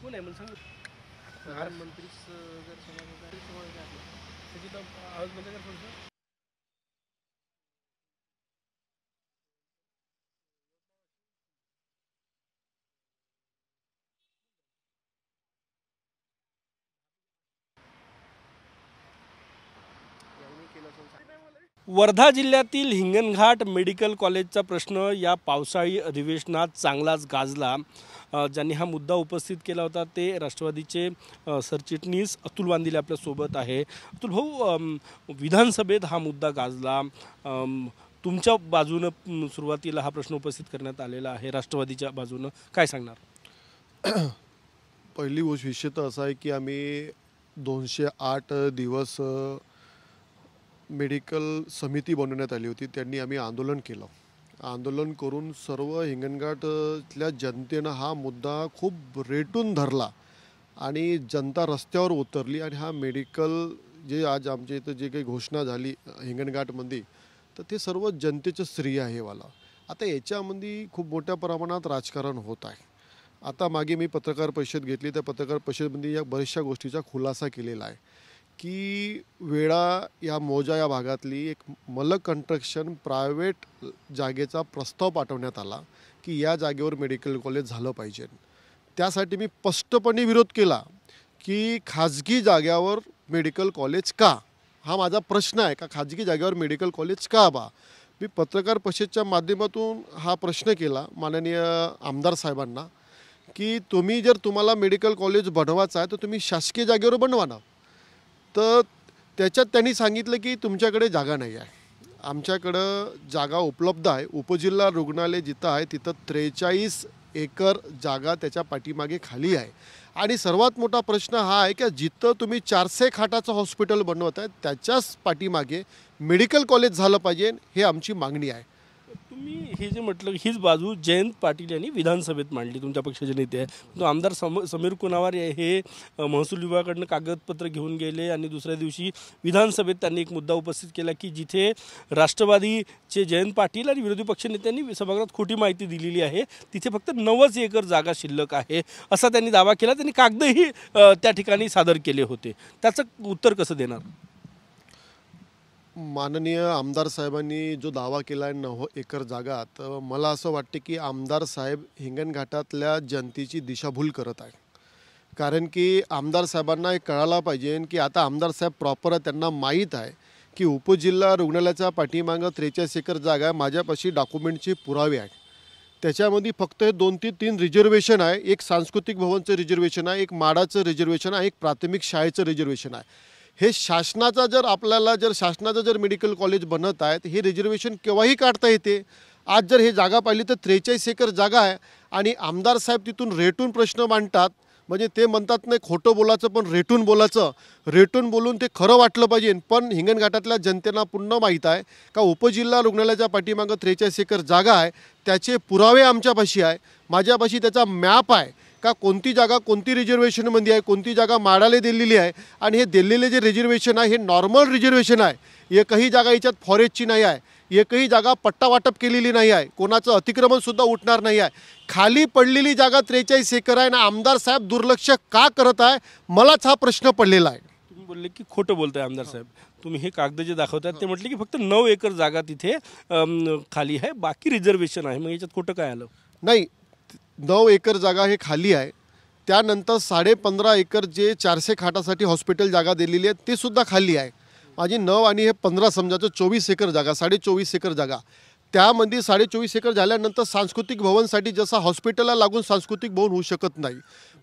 कोण आहे मला सांग. प्रधानमंत्री जर समाज त्याची तर आवाज बंद कर थोडंसं. वर्धा जिल्ह्यातील हिंगणघाट मेडिकल कॉलेजचा प्रश्न या पावसाळी अधिवेशनात चांगलाच गाजला. ज्यांनी हा मुद्दा उपस्थित केला होता ते राष्ट्रवादीचे सरचिटणीस अतुल वांदिले आपल्यासोबत आहे. अतुल भाऊ, विधानसभेत हा मुद्दा गाजला. तुमच्या बाजूनं सुरुवातीला हा प्रश्न उपस्थित करण्यात आलेला आहे, राष्ट्रवादीच्या बाजूनं काय सांगणार? पहिली विषय तर असा आहे की आम्ही 208 दिवस मेडिकल समिती बनवण्यात आली होती. त्यांनी आम्ही आंदोलन केलं. आंदोलन करून सर्व हिंगणघाटल्या जनतेनं हा मुद्दा खूप रेटून धरला आणि जनता रस्त्यावर उतरली. आणि हा मेडिकल जे आज आमच्या इथं जे काही घोषणा झाली हिंगणघाटमध्ये, तर ते सर्व जनतेचं श्रेय आहे वाला. आता याच्यामध्ये खूप मोठ्या प्रमाणात राजकारण होत आहे. आता मागे मी पत्रकार परिषद घेतली. त्या पत्रकार परिषदेमध्ये या बऱ्याचशा गोष्टीचा खुलासा केलेला आहे की वेळा या मोजा या भागातली एक मलक कन्स्ट्रक्शन प्रायव्हेट जागेचा प्रस्ताव पाठवण्यात आला की या जागेवर मेडिकल कॉलेज झालं पाहिजे. त्यासाठी मी स्पष्टपणे विरोध केला की खाजगी जाग्यावर मेडिकल कॉलेज का, हा माझा प्रश्न आहे. का खाजगी जागेवर मेडिकल कॉलेज का बा. मी पत्रकार परिषदेच्या माध्यमातून हा प्रश्न केला माननीय आमदार साहेबांना की तुम्ही जर तुम्हाला मेडिकल कॉलेज बनवायचं आहे तर तुम्ही शासकीय जागेवर बनवा ना. तर त्याच्यात त्यांनी सांगितलं की तुमच्याकडे जागा नाही आहे. आमच्याकडं जागा उपलब्ध आहे. उपजिल्हा रुग्णालय जिथं आहे तिथं 43 एकर जागा त्याच्या पाठीमागे खाली आहे. आणि सर्वात मोठा प्रश्न हा आहे की जिथं तुम्ही 400 खाटाचं हॉस्पिटल बनवत आहे त्याच्याच पाठीमागे मेडिकल कॉलेज झालं पाहिजे, हे आमची मागणी आहे. तुम्ही हे जे म्हटलं हीच बाजू जयंत पाटील यांनी विधानसभेत मांडली, तुमच्या पक्षाचे नेते आहे. तो आमदार समीर कुनावार हे महसूल विभागाकडनं कागदपत्र घेऊन गेले आणि दुसऱ्या दिवशी विधानसभेत त्यांनी एक मुद्दा उपस्थित केला की जिथे राष्ट्रवादीचे जयंत पाटील आणि विरोधी पक्षनेत्यांनी सभागृहात खोटी माहिती दिलेली आहे तिथे फक्त 90 एकर जागा शिल्लक आहे असा त्यांनी दावा केला. त्यांनी कागदही त्या ठिकाणी सादर केले होते. त्याचं उत्तर कसं देणार? माननीय आमदार साहेबांनी जो दावा केला आहे 9 एकर जागा, तर मला असं वाटते की आमदार साहेब हिंगणघाटातल्या जनतेची दिशाभूल करत आहे. कारण की आमदार साहेबांना हे कळायला पाहिजे की आता आमदार साहेब प्रॉपर आहे. त्यांना माहीत आहे की उपजिल्हा रुग्णालयाच्या पाठीमागं 43 एकर जागा आहे. माझ्यापाशी डॉक्युमेंटचे पुरावे आहे. त्याच्यामध्ये फक्त 2 ते 3 रिझर्वेशन आहे. एक सांस्कृतिक भवनचं रिझर्वेशन आहे, एक माडाचं रिझर्वेशन आहे, एक प्राथमिक शाळेचं रिझर्वेशन आहे. हे शासनाचा जर शासनाचं जर मेडिकल कॉलेज बनत आहे तर हे रिझर्वेशन केव्हाही काढता येते. आज जर हे जागा पाहिली तर 43 एकर जागा आहे आणि आमदार साहेब तिथून रेटून प्रश्न मांडतात. म्हणजे ते म्हणतात नाही खोटं बोलायचं पण रेटून बोलायचं. रेटून बोलून ते खरं वाटलं पाहिजे. पण हिंगणघाटातल्या जनतेला पूर्ण माहीत आहे का उपजिल्हा रुग्णालयाच्या पाठीमागं 43 एकर जागा आहे. त्याचे पुरावे आमच्यापाशी आहे. माझ्यापाशी त्याचा मॅप आहे का कोणती जागा कोणती रिझर्वेशनमध्ये आहे, कोणती जागा माडाला दिलेली आहे. आणि हे दिलेले जे रिझर्वेशन आहे हे नॉर्मल रिझर्वेशन आहे. एकही जागा याच्यात फॉरेस्टची नाही आहे. एकही जागा पट्टा वाटप केलेली नाही आहे. कोणाचं अतिक्रमणसुद्धा उठणार नाही आहे. खाली पडलेली जागा 43 एकर आहे ना. आमदार साहेब दुर्लक्ष का करत आहे, मलाच हा प्रश्न पडलेला आहे. तुम्ही बोलले की खोटं बोलताय आमदार साहेब. तुम्ही हे कागद जे दाखवतात ते म्हटले की फक्त 9 एकर जागा तिथे खाली आहे, बाकी रिझर्वेशन आहे. मग याच्यात खोटं काय आलं? नाही, 9 एकर जागा हे खाली आहे. त्यानंतर 15.5 एकर जे 400 खाटासाठी हॉस्पिटल जागा दिलेली आहे ते सुद्धा खाली आहे. माझी 9 आणि हे 15 समजायचं 24 एकर जागा, 24.5 एकर जागा. त्यामध्ये 24.5 एकर झाल्यानंतर सांस्कृतिक भवनसाठी जसं हॉस्पिटलला लागून सांस्कृतिक भवन होऊ शकत नाही.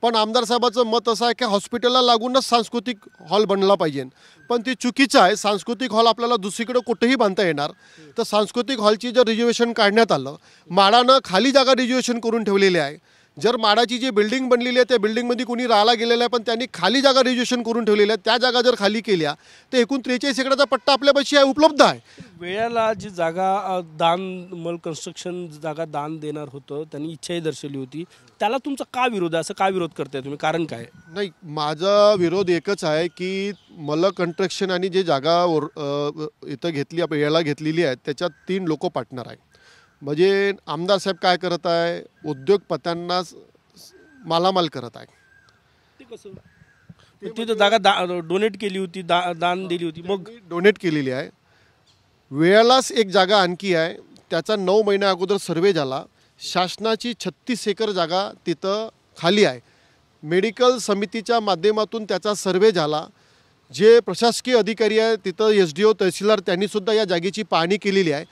पण आमदार साहेबाचं मत असं आहे की हॉस्पिटलला लागूनच सांस्कृतिक हॉल बनला पाहिजे. पण ते चुकीचं आहे. सांस्कृतिक हॉल आपल्याला दुसरीकडे कुठेही बांधता येणार. तर सांस्कृतिक हॉलची जर रिझर्वेशन काढण्यात आलं, माडानं खाली जागा रिझर्वेशन करून ठेवलेली आहे. जर माडाची जी बिल्डिंग बनलेली आहे त्या बिल्डिंगमध्ये कोणी राहायला गेलेलं आहे पण त्यांनी खाली जागा रिझर्वेशन करून ठेवलेली आहे. त्या जागा जर खाली केल्या तर एकूण 43 एकराचा पट्टा आपल्यापाशी आहे, उपलब्ध आहे. वेळेला जी जागा मल कन्स्ट्रक्शन जागा दान देणार होतं त्यांनी इच्छाही दर्शवली होती, त्याला तुमचा का विरोध आहे? असं का विरोध करताय तुम्ही? कारण काय? नाही, माझा विरोध एकच आहे की मला कन्स्ट्रक्शन आणि जे जागा इथं घेतली आपण याला घेतलेली आहे त्याच्यात 3 लोक पार्टनर आहे. म्हणजे आमदार साहेब काय करत आहे, उद्योगपत्यांना मालामाल करत आहे. तिथं जागा डोनेट केली होती, दान दिली होती, मग डोनेट केलेली आहे. वेळालाच एक जागा आणखी आहे, त्याचा 9 महिन्या अगोदर सर्वे झाला. शासनाची 36 एकर जागा तिथं खाली आहे. मेडिकल समितीच्या माध्यमातून त्याचा सर्वे झाला. जे प्रशासकीय अधिकारी आहे तिथं SDO तहसीलदार त्यांनीसुद्धा या जागेची पाहणी केलेली आहे.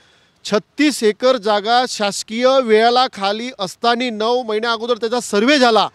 36 एकर जागा शासकीय वेळाला खाली असताना 9 महिन्या अगोदर त्याचा सर्वे झाला.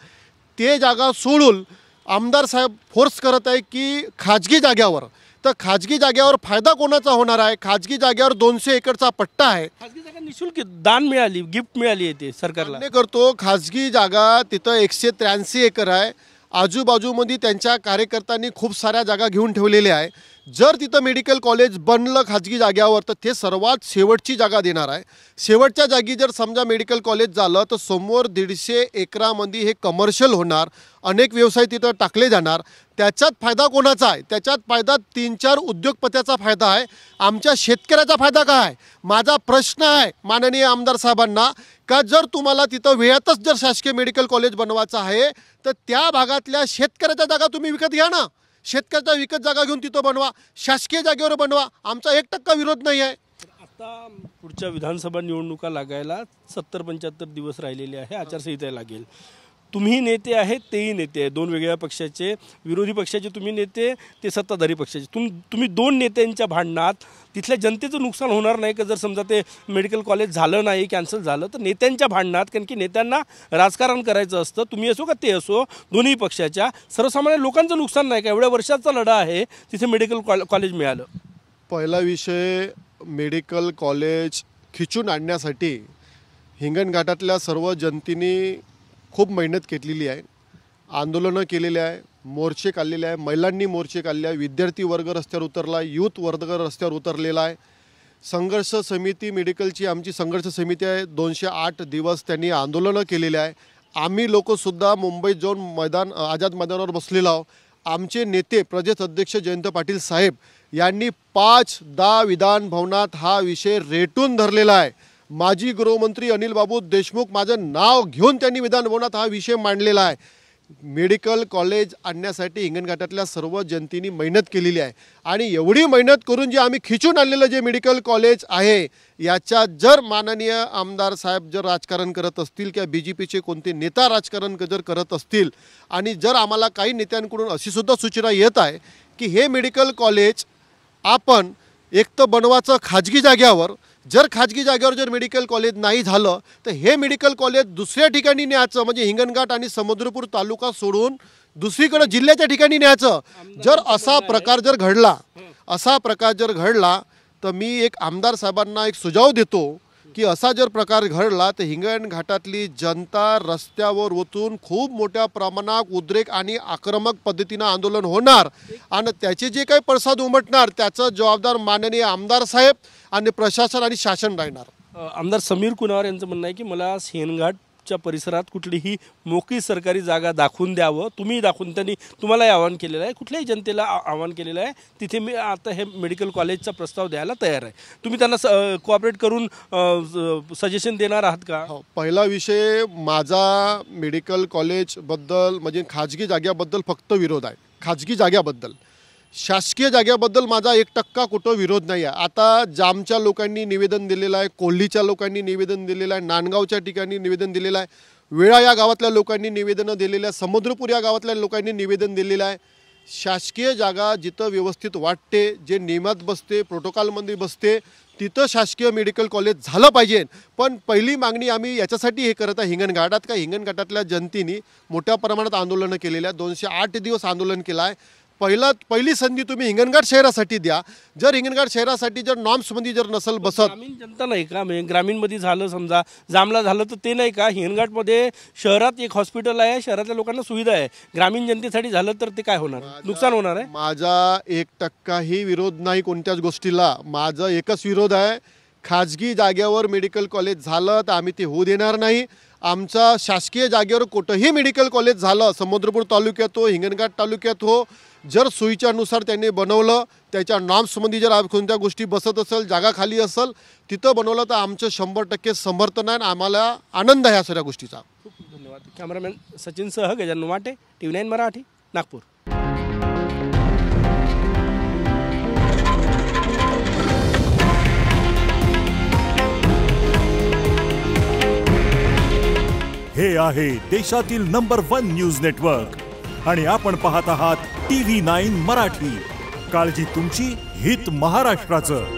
ते जागा सोडून आमदार साहेब फोर्स करत आहे की खाजगी जाग्यावर. तर खाजगी जाग्यावर फायदा कोणाचा होणार आहे? खाजगी जाग्यावर 200 एकरचा पट्टा आहे. खाजगी जागा निशुल्क दान मिळाली, गिफ्ट मिळाली आहे ते सरकारला. मान्य करतो, खाजगी जागा तिथं 183 एकर आहे. आजूबाजूमध्ये त्यांच्या कार्यकर्त्यांनी खूप साऱ्या जागा घेऊन ठेवलेल्या आहे. जर तिथं मेडिकल कॉलेज बनलं खाजगी जाग्यावर तर ते सर्वात शेवटची जागा देणार आहे. शेवटच्या जागी जर समजा मेडिकल कॉलेज झालं तर समोर 150 एकरामध्ये हे कमर्शियल होणार. अनेक व्यवसाय तिथं टाकले जाणार. त्याच्यात फायदा कोणाचा आहे? त्याच्यात फायदा 3-4 उद्योगपत्याचा फायदा आहे. आमच्या शेतकऱ्याचा फायदा काय आहे? माझा प्रश्न आहे माननीय आमदार साहेबांना का जर तुम्हाला तिथं वेळातच जर शासकीय मेडिकल कॉलेज बनवायचं आहे तर त्या भागातल्या शेतकऱ्याच्या जागा तुम्ही विकत घ्या ना. शेतकऱ्याचा विकत जागा घेऊन तिथं बनवा, शासकीय जागेवर बनवा. आमचा 1% विरोध नाही आहे. आता पुढच्या विधानसभा निवडणुका लागायला 70-75 दिवस राहिलेले आहे. आचारसंहिता लागेल. तुम्ही नेते आहेत, तेही नेते आहेत, 2 वेगळ्या पक्षाचे. विरोधी पक्षाचे तुम्ही नेते, ते सत्ताधारी पक्षाचे. तुम्ही 2 नेत्यांच्या भांडणात तिथल्या जनतेचं नुकसान होणार नाही का? जर समजा ते मेडिकल कॉलेज झालं नाही, कॅन्सल झालं तर नेत्यांच्या भांडणात, कारण की नेत्यांना राजकारण करायचं असतं. तुम्ही असो का ते असो, दोन्ही पक्षाच्या सर्वसामान्य लोकांचं नुकसान नाही का? एवढ्या वर्षाचा लढा आहे, तिथे मेडिकल कॉलेज मिळालं. पहिला विषय, मेडिकल कॉलेज खिचून आणण्यासाठी हिंगणघाटातल्या सर्व जनतेने खूप मेहनत केलेली आहे. आंदोलनं केलेली आहे, मोर्चे काढलेले आहे, महिलांनी मोर्चे काढले आहे, विद्यार्थी वर्ग रस्त्यावर उतरला, यूथ वर्ग रस्त्यावर उतरलेला आहे. संघर्ष समिती मेडिकलची आमची संघर्ष समिती आहे, 208 दिवस त्यांनी आंदोलनं केलेली आहे. आम्ही लोकसुद्धा मुंबईत जाऊन आझाद मैदानावर बसलेलो आहोत. आमचे नेते प्रदेश अध्यक्ष जयंत पाटील साहेब यांनी 5-10 विधान भवनात हा विषय रेटून धरलेला आहे. माजी गृहमंत्री अनिल बाबू देशमुख माझं नाव घेऊन त्यांनी विधानभवनात हा विषय मांडलेला आहे. मेडिकल कॉलेज आणण्यासाठी हिंगणघाटातल्या सर्व जनतेने मेहनत केलेली आहे. आणि एवढी मेहनत करून जे आम्ही खिचून आणलेलं जे मेडिकल कॉलेज आहे याच्यात जर माननीय आमदार साहेब जर राजकारण करत असतील किंवा BJPचे कोणते नेता राजकारण जर करत असतील आणि जर आम्हाला काही नेत्यांकडून अशी सुद्धा सूचना येत आहे की हे मेडिकल कॉलेज आपण एक तर बनवायचं खाजगी जाग्यावर. जर खाजगी जागेवर जर मेडिकल कॉलेज नाही झालं तर हे मेडिकल कॉलेज दुसऱ्या ठिकाणी न्यायचं, म्हणजे हिंगणघाट आणि समुद्रपूर तालुका सोडून दुसरीकडे जिल्ह्याच्या ठिकाणी न्यायचं. जर असा प्रकार जर घडला तर मी एक आमदार साहेबांना एक सुझाव देतो की असा जर प्रकार घडला तर हिंगणघाटातली जनता रस्त्यावर उतरून खूप मोठ्या प्रमाणात उद्रेक आणि आक्रमक पद्धतीनं आंदोलन होणार आणि त्याचे जे काही पडसाद उमटणार त्याचं जबाबदार माननीय आमदार साहेब आणि प्रशासन आणि शासन राहणार. आमदार समीर कुणावर यांचं म्हणणं आहे की मला हिंगणघाटच्या परिसरात कुठलीही मोकळी सरकारी जागा दाखवून द्यावं. तुम्ही दाखवून, त्यांनी तुम्हालाही आवाहन केलेलं आहे, कुठल्याही जनतेला आवाहन केलेलं आहे. तिथे मी आता हे मेडिकल कॉलेजचा प्रस्ताव द्यायला तयार आहे. तुम्ही त्यांना कोऑपरेट करून सजेशन देणार आहात का? हो, पहिला विषय माझा मेडिकल कॉलेजबद्दल म्हणजे खाजगी जाग्याबद्दल फक्त विरोध आहे. खाजगी जाग्याबद्दल, शासकीय जाग्याबद्दल माझा 1% कुठं विरोध नाही आहे. आता जामच्या लोकांनी निवेदन दिलेलं आहे, कोल्हीच्या लोकांनी निवेदन दिलेलं आहे, नांदगावच्या ठिकाणी निवेदन दिलेलं आहे, वेळा या गावातल्या लोकांनी निवेदनं दिलेलं आहे, समुद्रपूर या गावातल्या लोकांनी निवेदन दिलेलं आहे. शासकीय जागा जिथं व्यवस्थित वाटते, जे नियमात बसते, प्रोटोकॉलमध्ये बसते, तिथं शासकीय मेडिकल कॉलेज झालं पाहिजे. पण पहिली मागणी आम्ही याच्यासाठी हे करत आहे हिंगणघाटात का हिंगणघाटातल्या जनतेने मोठ्या प्रमाणात आंदोलनं केलेल्या, 208 दिवस आंदोलन केलं आहे. पहिली संधी तुम्ही हिंगणघाट शहरासाठी द्या. जर हिंगणघाट शहरासाठी जर नॉर्म्समध्ये जर नसल बसत, ग्रामीण जनता नाही का, म्हणजे ग्रामीणमध्ये झालं, समजा जामला झालं तर ते नाही का? हिंगणघाटमध्ये शहरात एक हॉस्पिटल आहे, शहरातल्या लोकांना सुविधा आहे. ग्रामीण जनतेसाठी झालं तर ते काय होणार? नुकसान होणार आहे. माझा 1%ही विरोध नाही कोणत्याच गोष्टीला. माझं एकच विरोध आहे, खाजगी जागेवर मेडिकल कॉलेज झालं तर आम्ही ते होऊ देणार नाही. आमचा शासकीय जागेवर कुठंही मेडिकल कॉलेज झालं, समुद्रपूर तालुक्यात हो, हिंगणघाट तालुक्यात हो, जर सोयीच्यानुसार त्यांनी बनवलं, त्याच्या नॉर्म्समध्ये जर कोणत्या गोष्टी बसत असेल, जागा खाली असेल, तिथं बनवलं तर आमचं 100% समर्थन आहे. आम्हाला आनंद आहे या सगळ्या गोष्टीचा. खूप धन्यवाद. कॅमेरामॅन सचिन सह गजानन वाटे, TV9 मराठी. नागपूर. हे आहे देशातील नंबर 1 न्यूज नेटवर्क आणि आपण पाहत आहात TV9 मराठी. काळजी तुमची, हित महाराष्ट्राचं.